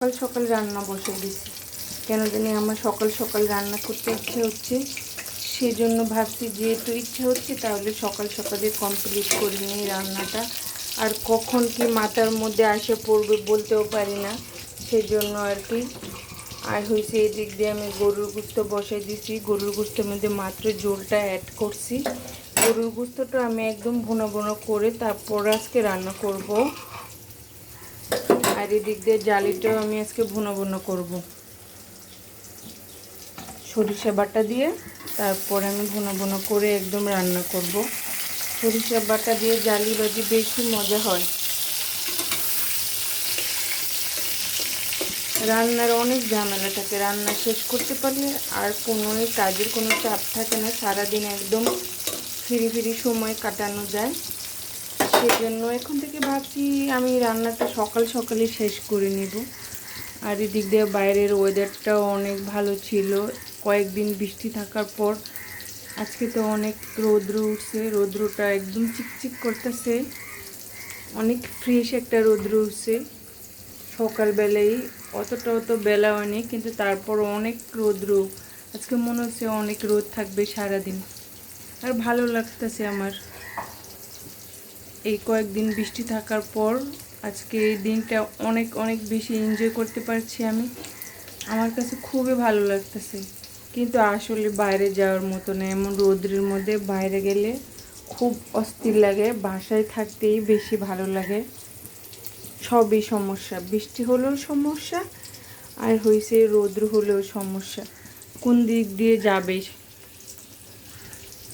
সকাল সকাল রান্না বসে দিছি। কেন জানি আমার সকাল সকাল রান্না করতে ইচ্ছে হচ্ছে, সেজন্য ভাবছি যেহেতু ইচ্ছে হচ্ছে তাহলে সকাল সকালে কমপ্লিট করে নিই রান্নাটা। আর কখন কি মাথার মধ্যে আসে পড়বে বলতেও পারি না, সেজন্য আর কি। আর হয়েছে এদিক দিয়ে আমি গরুর গোস্ত বসাই দিছি। গরুর গোস্তের মধ্যে মাত্র ঝোলটা অ্যাড করছি। গরুর গোস্তটা আমি একদম ভুনা ভুনা করে তারপর আজকে রান্না করব। আর এদিক দিয়ে জালিটাও আমি আজকে ভুনা ভুনা করব সরিষা বাটা দিয়ে। তারপর আমি ভুনা ভুনা করে একদম রান্না করব। সরিষা বাটা দিয়ে জালি ভাজি বেশি মজা হয়। রান্নার অনেক ঝামেলা থাকে, রান্না শেষ করতে পারলে আর কোনো কাজের কোনো চাপ থাকে না, সারাদিন একদম ফ্রি ফ্রি সময় কাটানো যায়। সেজন্য এখন থেকে ভাবছি আমি রান্নাটা সকাল সকালে শেষ করে নেব। আর এদিক দিয়ে বাইরের ওয়েদারটাও অনেক ভালো ছিল, কয়েকদিন বৃষ্টি থাকার পর আজকে তো অনেক রৌদ্র উঠছে। রৌদ্রটা একদম চিকচিক করতেছে, অনেক ফ্রেশ একটা রৌদ্র উঠছে সকালবেলায়। অত বেলা হয়নি, কিন্তু তারপর অনেক রৌদ্র। আজকে মনে হচ্ছে অনেক রোদ থাকবে সারাদিন। আর ভালো লাগতেছে আমার এই কয়েকদিন বৃষ্টি থাকার পর। আজকে এই দিনটা অনেক অনেক বেশি এনজয় করতে পারছি আমি। আমার কাছে খুবই ভালো লাগতেছে, কিন্তু আসলে বাইরে যাওয়ার মতো না। এমন রৌদ্রের মধ্যে বাইরে গেলে খুব অস্থির লাগে, বাসায় থাকতেই বেশি ভালো লাগে। সবই সমস্যা, বৃষ্টি হলেও সমস্যা, আর হয়েছে রৌদ্র হলেও সমস্যা। কোন দিক দিয়ে যাবে